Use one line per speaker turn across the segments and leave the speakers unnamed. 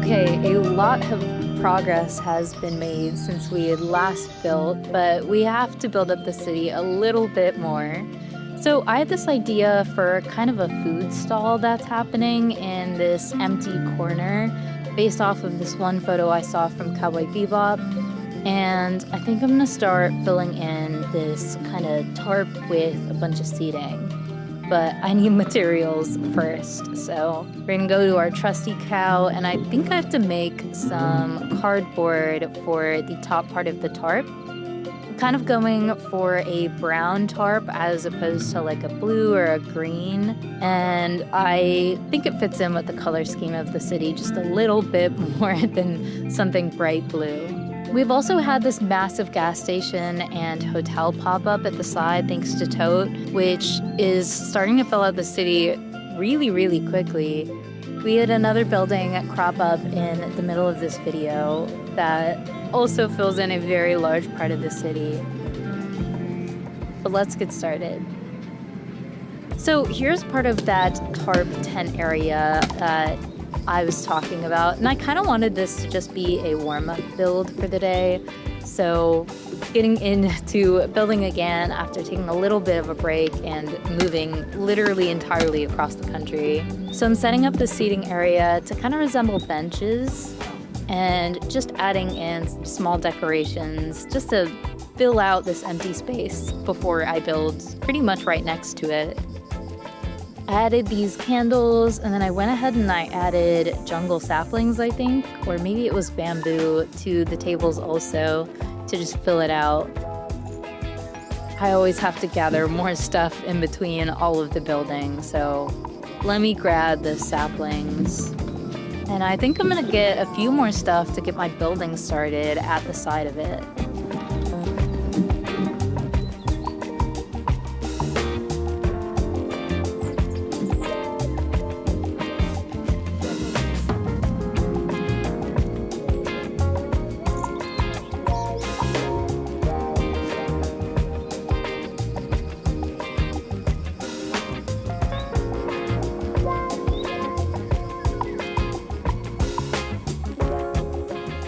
Okay, a lot of progress has been made since we had last built, but we have to build up the city a little bit more. So I had this idea for kind of a food stall that's happening in this empty corner based off of this one photo I saw from Cowboy Bebop. And I think I'm gonna start filling in this kind of tarp with a bunch of seating. But I need materials first. So we're gonna go to our trusty cow, and I think I have to make some cardboard for the top part of the tarp. I'm kind of going for a brown tarp as opposed to like a blue or a green. And I think it fits in with the color scheme of the city just a little bit more than something bright blue. We've also had this massive gas station and hotel pop up at the side thanks to Tote, which is starting to fill out the city really, really quickly. We had another building crop up in the middle of this video that also fills in a very large part of the city. But let's get started. So here's part of that tarp tent area that I was talking about, and I kind of wanted this to just be a warm-up build for the day. So getting into building again after taking a little bit of a break and moving literally entirely across the country. So I'm setting up the seating area to kind of resemble benches and just adding in some small decorations just to fill out this empty space before I build pretty much right next to it. I added these candles, and then I went ahead and I added jungle saplings, I think, or maybe it was bamboo to the tables also to just fill it out. I always have to gather more stuff in between all of the building, so let me grab the saplings. And I think I'm gonna get a few more stuff to get my building started at the side of it.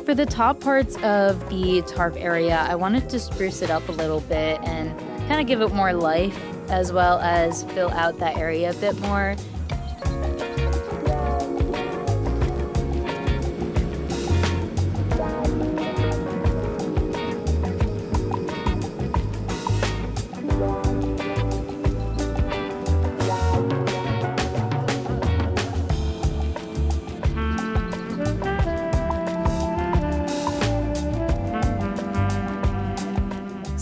For the top parts of the tarp area, I wanted to spruce it up a little bit and kind of give it more life, as well as fill out that area a bit more.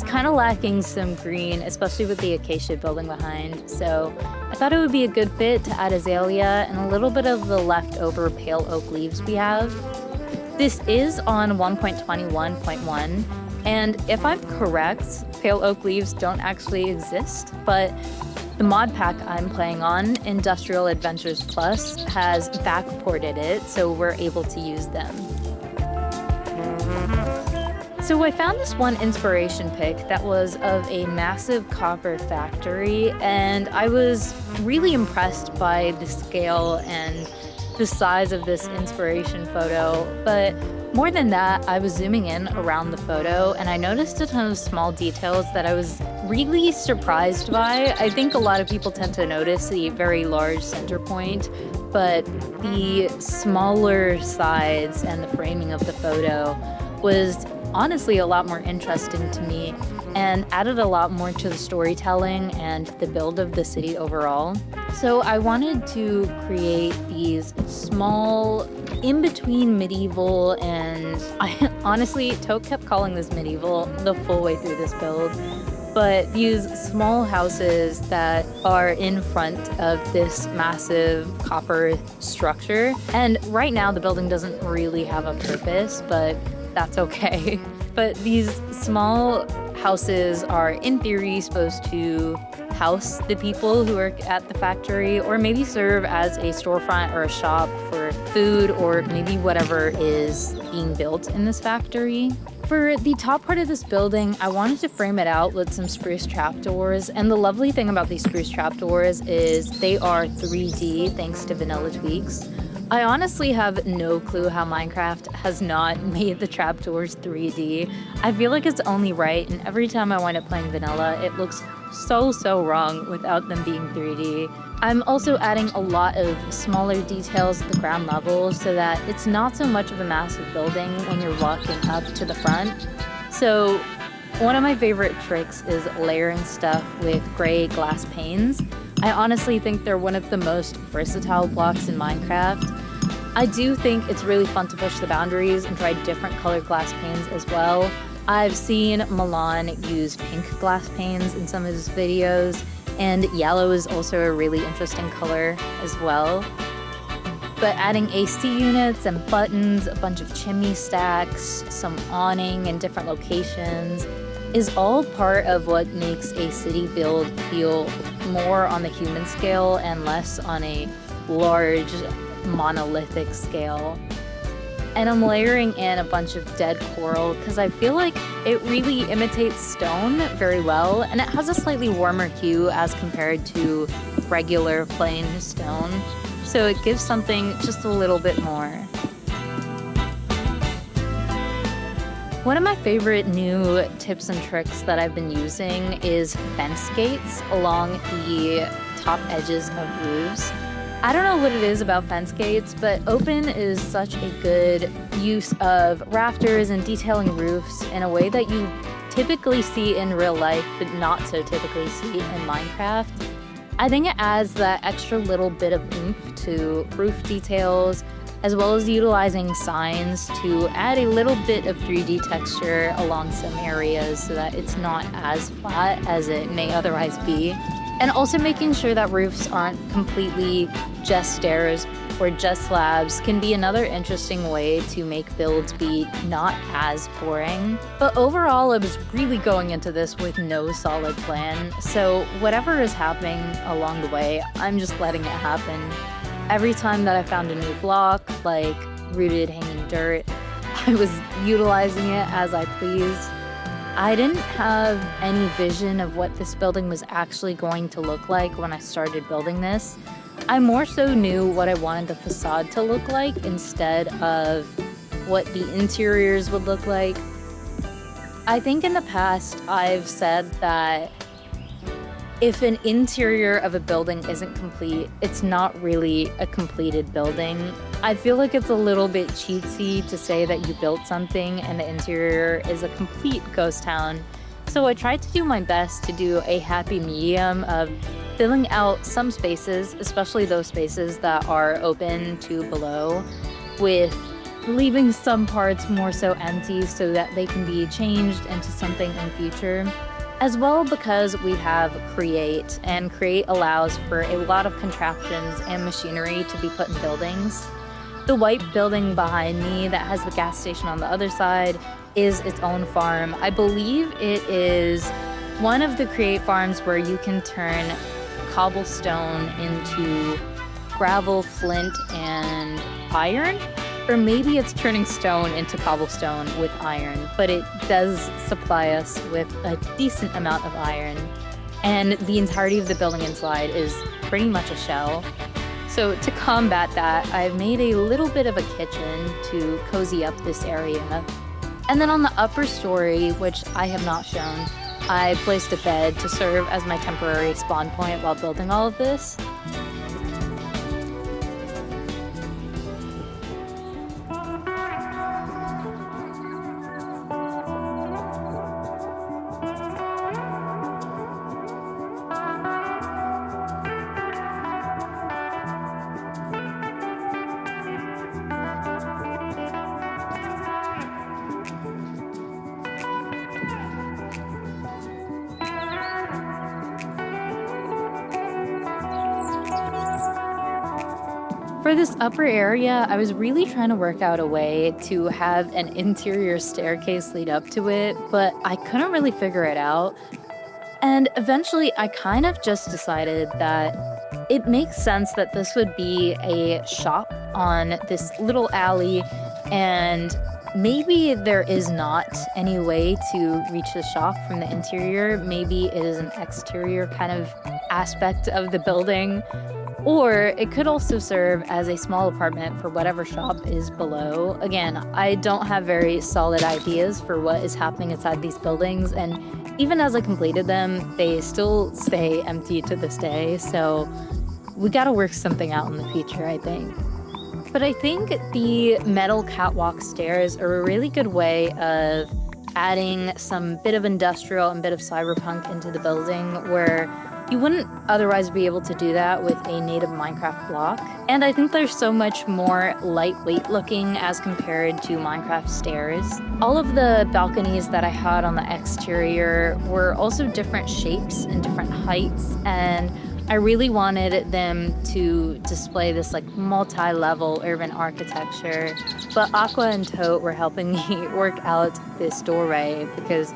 Kind of lacking some green, especially with the acacia building behind, so I thought it would be a good fit to add azalea and a little bit of the leftover pale oak leaves we have. This is on 1.21.1, and if I'm correct, pale oak leaves don't actually exist, but the mod pack I'm playing on, Industrial Adventures Plus, has backported it, so we're able to use them. So I found this one inspiration pic that was of a massive copper factory, and I was really impressed by the scale and the size of this inspiration photo. But more than that, I was zooming in around the photo and I noticed a ton of small details that I was really surprised by. I think a lot of people tend to notice the very large center point, but the smaller sides and the framing of the photo was honestly a lot more interesting to me and added a lot more to the storytelling and the build of the city overall. So I wanted to create these small in-between medieval and honestly, Toke kept calling this medieval the full way through this build, but these small houses that are in front of this massive copper structure. And right now the building doesn't really have a purpose, but that's okay. But these small houses are in theory supposed to house the people who are at the factory, or maybe serve as a storefront or a shop for food or maybe whatever is being built in this factory. For the top part of this building, I wanted to frame it out with some spruce trapdoors, and the lovely thing about these spruce trapdoors is they are 3D thanks to vanilla tweaks. I honestly have no clue how Minecraft has not made the trapdoors 3D. I feel like it's only right, and every time I wind up playing vanilla, it looks so wrong without them being 3D. I'm also adding a lot of smaller details at the ground level so that it's not so much of a massive building when you're walking up to the front. So one of my favorite tricks is layering stuff with gray glass panes. I honestly think they're one of the most versatile blocks in Minecraft. I do think it's really fun to push the boundaries and try different colored glass panes as well. I've seen Milan use pink glass panes in some of his videos, and yellow is also a really interesting color as well. But adding AC units and buttons, a bunch of chimney stacks, some awning in different locations is all part of what makes a city build feel more on the human scale and less on a large monolithic scale. And I'm layering in a bunch of dead coral because I feel like it really imitates stone very well, and it has a slightly warmer hue as compared to regular plain stone. So it gives something just a little bit more. One of my favorite new tips and tricks that I've been using is fence gates along the top edges of roofs. I don't know what it is about fence gates, but open is such a good use of rafters and detailing roofs in a way that you typically see in real life, but not so typically see in Minecraft. I think it adds that extra little bit of oomph to roof details, as well as utilizing signs to add a little bit of 3D texture along some areas so that it's not as flat as it may otherwise be. And also making sure that roofs aren't completely just stairs or just slabs can be another interesting way to make builds be not as boring. But overall, I was really going into this with no solid plan, so whatever is happening along the way, I'm just letting it happen. Every time that I found a new block, like rooted hanging dirt, I was utilizing it as I pleased. I didn't have any vision of what this building was actually going to look like when I started building this. I more so knew what I wanted the facade to look like instead of what the interiors would look like. I think in the past I've said that if an interior of a building isn't complete, it's not really a completed building. I feel like it's a little bit cheatsy to say that you built something and the interior is a complete ghost town. So I tried to do my best to do a happy medium of filling out some spaces, especially those spaces that are open to below, with leaving some parts more so empty so that they can be changed into something in future. As well, because we have Create, and Create allows for a lot of contraptions and machinery to be put in buildings. The white building behind me that has the gas station on the other side is its own farm. I believe it is one of the Create farms where you can turn cobblestone into gravel, flint, and iron. Or maybe it's turning stone into cobblestone with iron, but it does supply us with a decent amount of iron. And the entirety of the building inside is pretty much a shell. So to combat that, I've made a little bit of a kitchen to cozy up this area. And then on the upper story, which I have not shown, I placed a bed to serve as my temporary spawn point while building all of this. For this upper area, I was really trying to work out a way to have an interior staircase lead up to it, but I couldn't really figure it out. And eventually, I kind of just decided that it makes sense that this would be a shop on this little alley, and maybe there is not any way to reach the shop from the interior. Maybe it is an exterior kind of aspect of the building. Or it could also serve as a small apartment for whatever shop is below. Again, I don't have very solid ideas for what is happening inside these buildings, and even as I completed them, they still stay empty to this day, so we gotta work something out in the future, I think. But I think the metal catwalk stairs are a really good way of adding some bit of industrial and bit of cyberpunk into the building, where you wouldn't otherwise be able to do that with a native Minecraft block. And I think they're so much more lightweight looking as compared to Minecraft stairs. All of the balconies that I had on the exterior were also different shapes and different heights, and I really wanted them to display this like multi-level urban architecture. But Aqua and Tote were helping me work out this doorway, because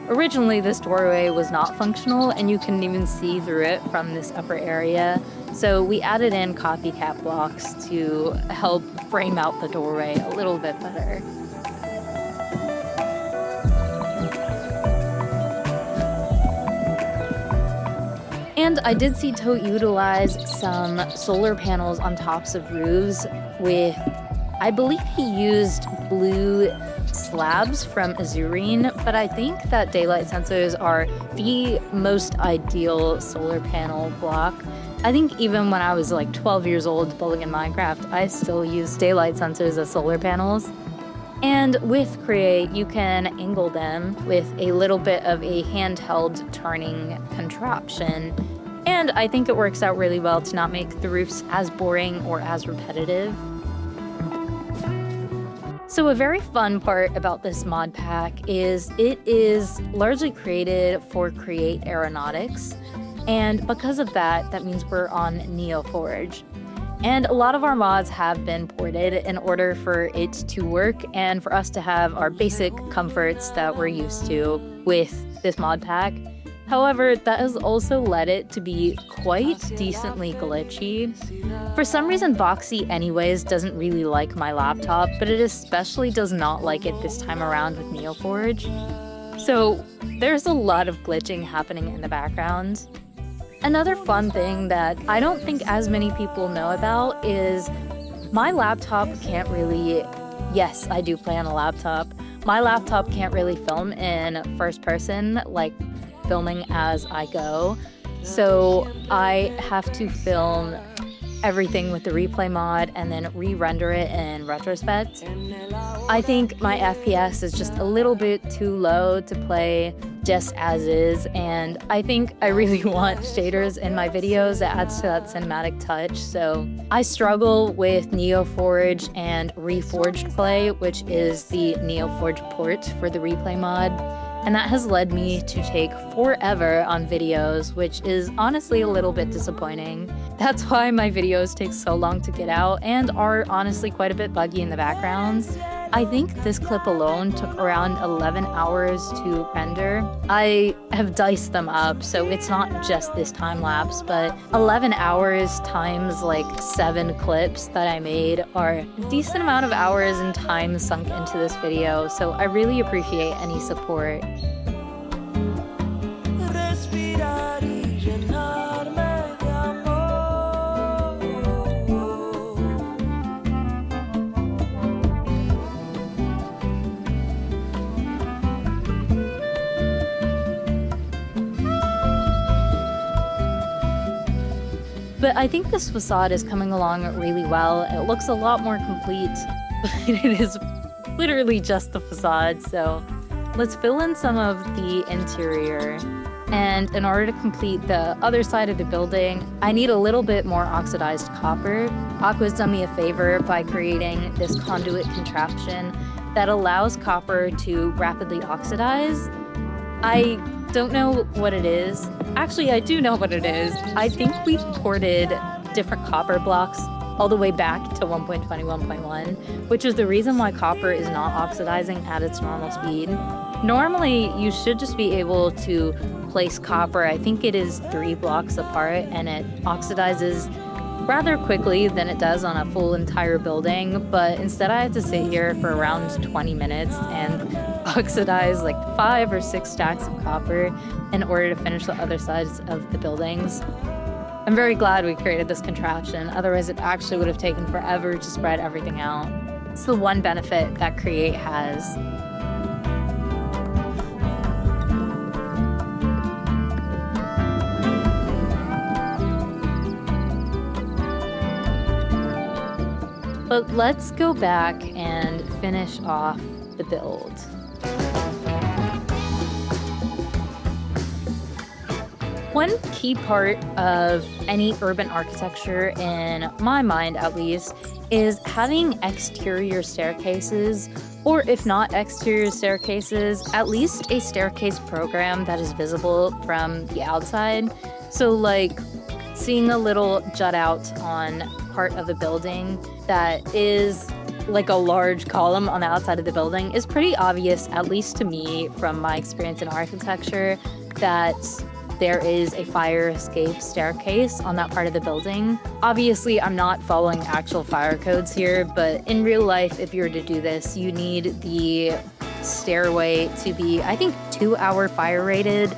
originally this doorway was not functional and you couldn't even see through it from this upper area. So we added in copycat blocks to help frame out the doorway a little bit better. And I did see Tote utilize some solar panels on tops of roofs with, I believe he used blue slabs from Azurine, but I think that daylight sensors are the most ideal solar panel block. I think even when I was like 12 years old building in Minecraft, I still use daylight sensors as solar panels. And with Create, you can angle them with a little bit of a handheld turning contraption. And I think it works out really well to not make the roofs as boring or as repetitive. So a very fun part about this mod pack is it is largely created for Create Aeronautics. And because of that, that means we're on NeoForge. And a lot of our mods have been ported in order for it to work and for us to have our basic comforts that we're used to with this mod pack. However, that has also led it to be quite decently glitchy. For some reason, Voxy anyways doesn't really like my laptop, but it especially does not like it this time around with NeoForge. So there's a lot of glitching happening in the background. Another fun thing that I don't think as many people know about is my laptop can't really, yes, I do play on a laptop. My laptop can't really film in first person, like filming as I go. So I have to film everything with the replay mod and then re-render it in retrospect. I think my FPS is just a little bit too low to play just as is, and I think I really want shaders in my videos. That adds to that cinematic touch. So I struggle with NeoForge and Reforged Play, which is the NeoForge port for the replay mod. And that has led me to take forever on videos, which is honestly a little bit disappointing. That's why my videos take so long to get out and are honestly quite a bit buggy in the background. I think this clip alone took around 11 hours to render. I have diced them up, so it's not just this time lapse, but 11 hours times like 7 clips that I made are a decent amount of hours and time sunk into this video, so I really appreciate any support. But I think this facade is coming along really well. It looks a lot more complete, but it is literally just the facade. So let's fill in some of the interior. And in order to complete the other side of the building, I need a little bit more oxidized copper. Aqua's done me a favor by creating this conduit contraption that allows copper to rapidly oxidize. I don't know what it is. Actually, I do know what it is. I think we've ported different copper blocks all the way back to 1.20, 1.1, which is the reason why copper is not oxidizing at its normal speed. Normally, you should just be able to place copper, I think it is 3 blocks apart, and it oxidizes rather quickly than it does on a full entire building, but instead I had to sit here for around 20 minutes and oxidize like 5 or 6 stacks of copper in order to finish the other sides of the buildings. I'm very glad we created this contraption, otherwise it actually would have taken forever to spread everything out. It's the one benefit that Create has. But let's go back and finish off the build. One key part of any urban architecture, in my mind at least, is having exterior staircases, or if not exterior staircases, at least a staircase program that is visible from the outside. So like seeing a little jut out on part of a building that is like a large column on the outside of the building is pretty obvious, at least to me from my experience in architecture, that there is a fire escape staircase on that part of the building. Obviously, I'm not following actual fire codes here, but in real life, if you were to do this, you need the stairway to be, I think, 2-hour fire rated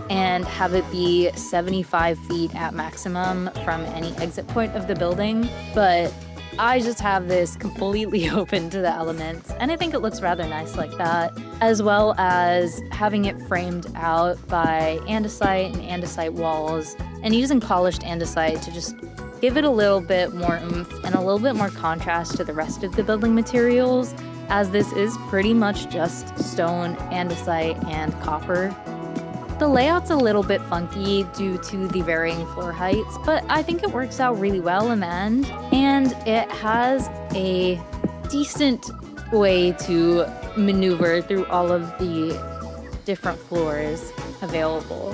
and have it be 75 feet at maximum from any exit point of the building. But I just have this completely open to the elements, and I think it looks rather nice like that, as well as having it framed out by andesite and andesite walls, and using polished andesite to just give it a little bit more oomph and a little bit more contrast to the rest of the building materials, as this is pretty much just stone, andesite, and copper. The layout's a little bit funky due to the varying floor heights, but I think it works out really well in the end, and it has a decent way to maneuver through all of the different floors available.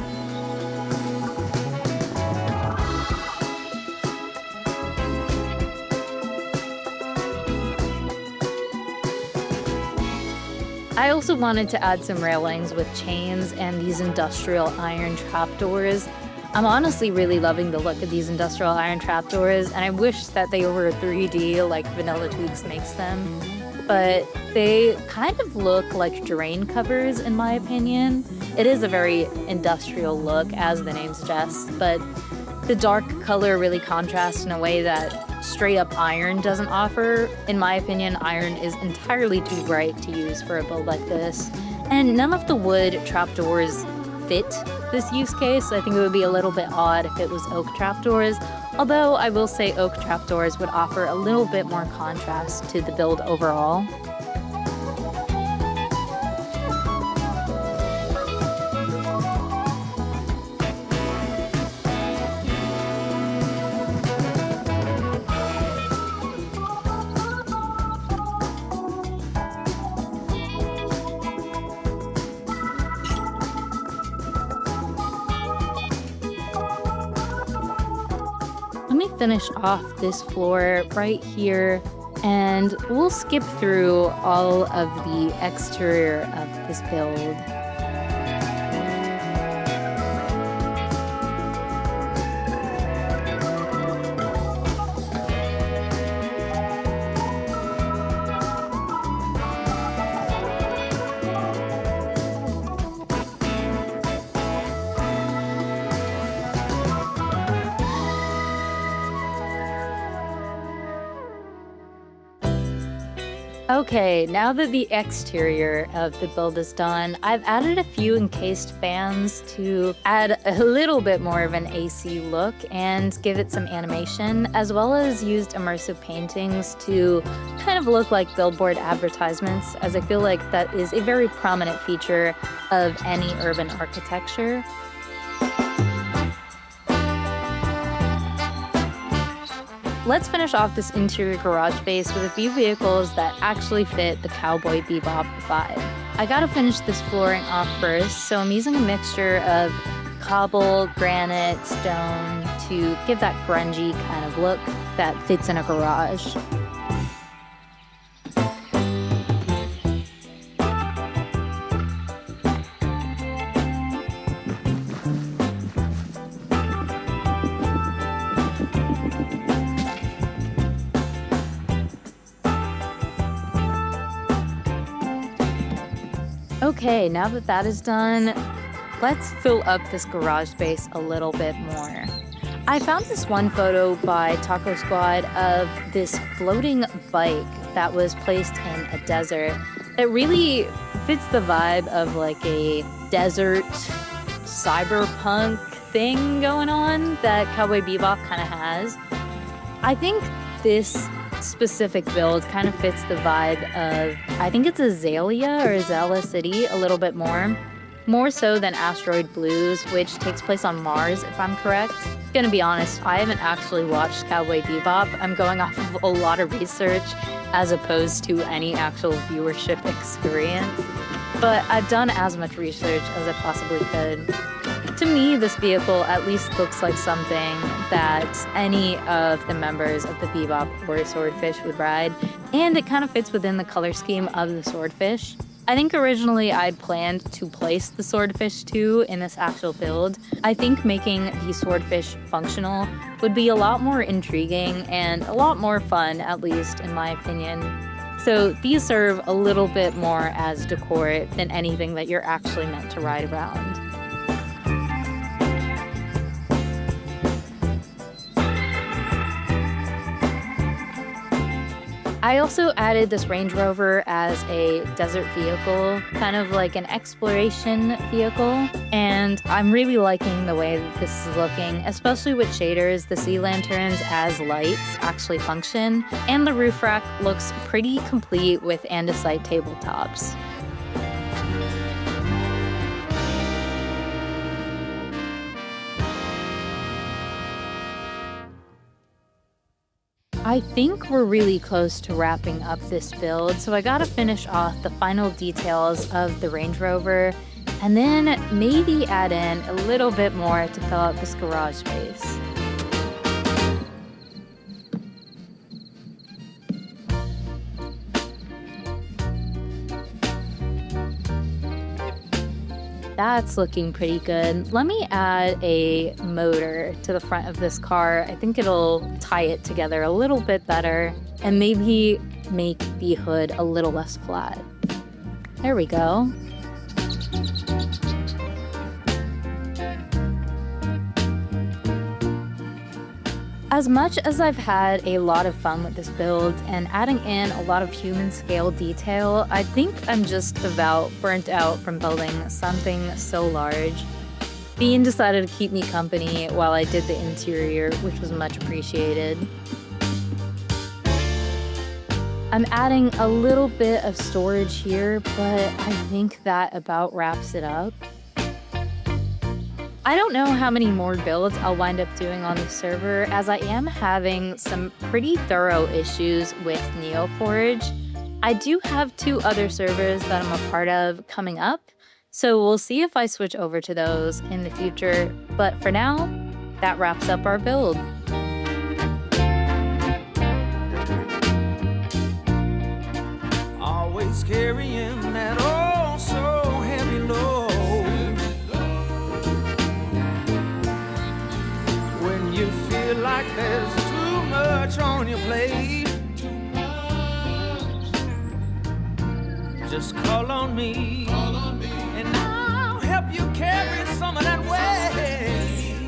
I also wanted to add some railings with chains and these industrial iron trapdoors. I'm honestly really loving the look of these industrial iron trapdoors, and I wish that they were 3D like Vanilla Twigs makes them. But they kind of look like drain covers in my opinion. It is a very industrial look, as the name suggests, but the dark color really contrasts in a way that straight up iron doesn't offer. In my opinion, iron is entirely too bright to use for a build like this. And none of the wood trapdoors fit this use case. I think it would be a little bit odd if it was oak trapdoors, although I will say oak trapdoors would offer a little bit more contrast to the build overall. Let me finish off this floor right here, and we'll skip through all of the exterior of this build. Okay, now that the exterior of the build is done, I've added a few encased fans to add a little bit more of an AC look and give it some animation, as well as used immersive paintings to kind of look like billboard advertisements, as I feel like that is a very prominent feature of any urban architecture. Let's finish off this interior garage space with a few vehicles that actually fit the Cowboy Bebop vibe. I gotta finish this flooring off first, so I'm using a mixture of cobble, granite, stone to give that grungy kind of look. that fits in a garage. Okay, now that that is done, let's fill up this garage space a little bit more. I found this one photo by Taco Squad of this floating bike that was placed in a desert that really fits the vibe of like a desert cyberpunk thing going on that Cowboy Bebop kind of has. I think this specific build kind of fits the vibe of, I think it's Azalea or Azala City a little bit more so than Asteroid Blues, which takes place on Mars, if I'm correct. Gonna be honest, I haven't actually watched Cowboy Bebop. I'm going off of a lot of research as opposed to any actual viewership experience. But I've done as much research as I possibly could. To me, this vehicle at least looks like something that any of the members of the Bebop or Swordfish would ride, and it kind of fits within the color scheme of the Swordfish. I think originally I'd planned to place the Swordfish too in this actual build. I think making the Swordfish functional would be a lot more intriguing and a lot more fun, at least in my opinion. So these serve a little bit more as decor than anything that you're actually meant to ride around. I also added this Range Rover as a desert vehicle, kind of like an exploration vehicle, and I'm really liking the way that this is looking, especially with shaders. The sea lanterns as lights actually function, and the roof rack looks pretty complete with andesite tabletops. I think we're really close to wrapping up this build, so I gotta finish off the final details of the Range Rover and then maybe add in a little bit more to fill out this garage space. That's looking pretty good. Let me add a motor to the front of this car. I think it'll tie it together a little bit better and maybe make the hood a little less flat. There we go. As much as I've had a lot of fun with this build and adding in a lot of human scale detail, I think I'm just about burnt out from building something so large. Bean decided to keep me company while I did the interior, which was much appreciated. I'm adding a little bit of storage here, but I think that about wraps it up. I don't know how many more builds I'll wind up doing on the server, as I am having some pretty thorough issues with NeoForge. I do have 2 other servers that I'm a part of coming up, so we'll see if I switch over to those in the future. But for now, that wraps up our build.
Always carrying that oh so heavy load. When you feel like there's too much on your plate, just call on me, and I'll help you carry some of that weight.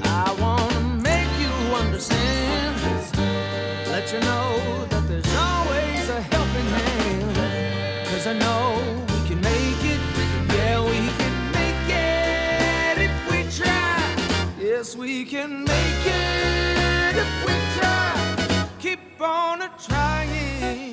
I wanna make you understand, let you know that there's always a helping hand, 'cause I know we can make it, yeah we can make it if we try. Yes, we can make it if we try. Keep on trying.